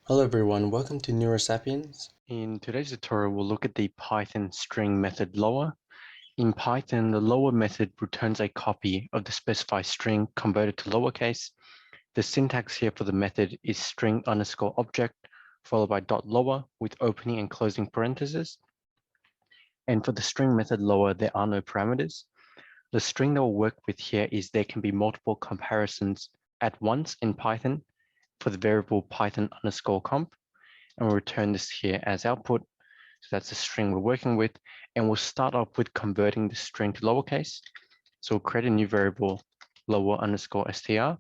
Hello everyone, welcome to Neurasapiens. In today's tutorial, we'll look at the Python string method lower. In Python, the lower method returns a copy of the specified string converted to lowercase. The syntax here for the method is string underscore object followed by dot lower with opening and closing parentheses. And for the string method lower, there are no parameters. The string that we'll work with here is there can be multiple comparisons at once in Python for the variable Python underscore comp. And we'll return this here as output. So that's the string we're working with. And we'll start off with converting the string to lowercase. So we'll create a new variable lower underscore str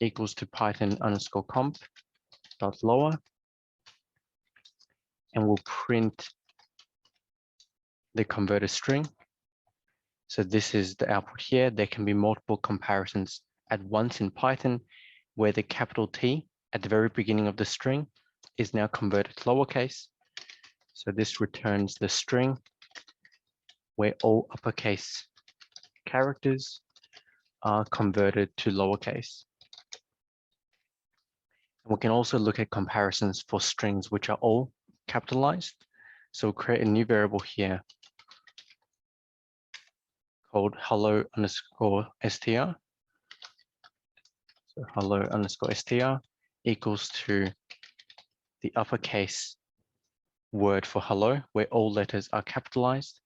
equals to Python underscore comp dot lower. And we'll print the converted string. So this is the output here. There can be multiple comparisons at once in Python where the capital T at the very beginning of the string is now converted to lowercase. So this returns the string where all uppercase characters are converted to lowercase. And we can also look at comparisons for strings which are all capitalized. So we'll create a new variable here called hello underscore str. So hello underscore str equals to the uppercase word for hello, where all letters are capitalized.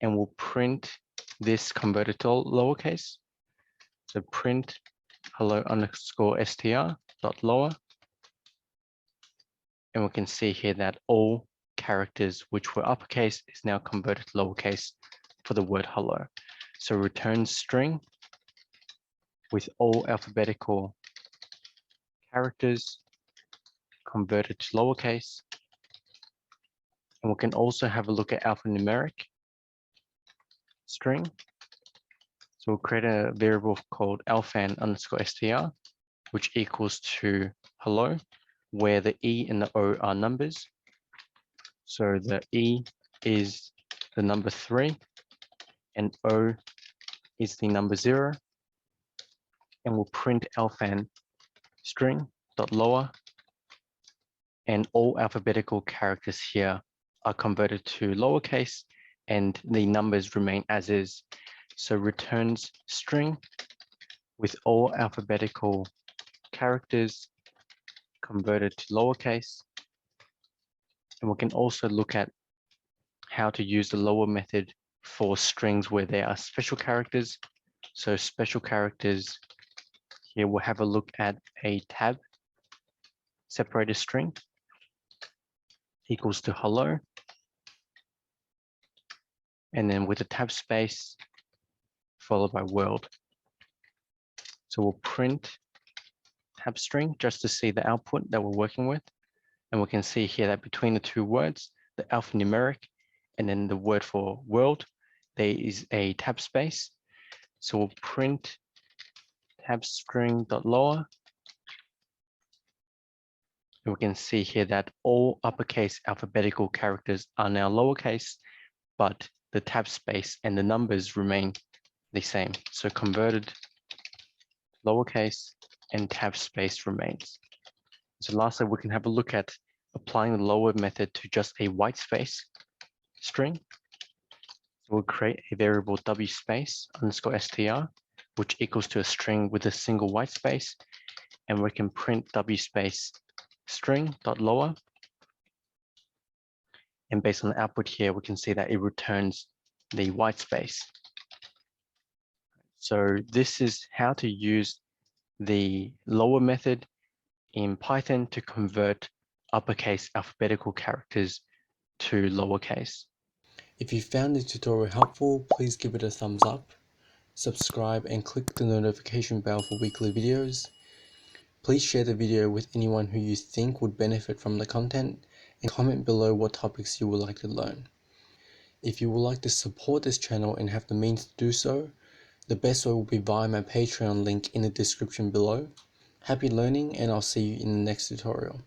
And we'll print this converted to lowercase. So print hello underscore str dot lower. And we can see here that all characters which were uppercase is now converted to lowercase for the word hello. So return string with all alphabetical characters converted to lowercase. And we can also have a look at alphanumeric string. So we'll create a variable called alphan underscore str, which equals to hello, where the E and the O are numbers. So the E is the number 3 and O is the number 0. And we'll print alphan string dot lower, and all alphabetical characters here are converted to lowercase and the numbers remain as is. So returns string with all alphabetical characters converted to lowercase. And we can also look at how to use the lower method for strings where there are special characters. So special characters, here we'll have a look at a tab separated string equals to hello. And then with a tab space followed by world. So we'll print tab string just to see the output that we're working with. And we can see here that between the two words, the alphanumeric and then the word for world, there is a tab space. So we'll print tab string dot lower. And we can see here that all uppercase alphabetical characters are now lowercase, but the tab space and the numbers remain the same. So converted lowercase and tab space remains. So lastly, we can have a look at applying the lower method to just a white space string. So we'll create a variable w space underscore str, which equals to a string with a single white space. And we can print w space string dot lower. And based on the output here, we can see that it returns the white space. So this is how to use the lower method in Python to convert uppercase alphabetical characters to lowercase. If you found this tutorial helpful, please give it a thumbs up, subscribe and click the notification bell for weekly videos. Please share the video with anyone who you think would benefit from the content and comment below what topics you would like to learn. If you would like to support this channel and have the means to do so, the best way will be via my Patreon link in the description below. Happy learning, and I'll see you in the next tutorial.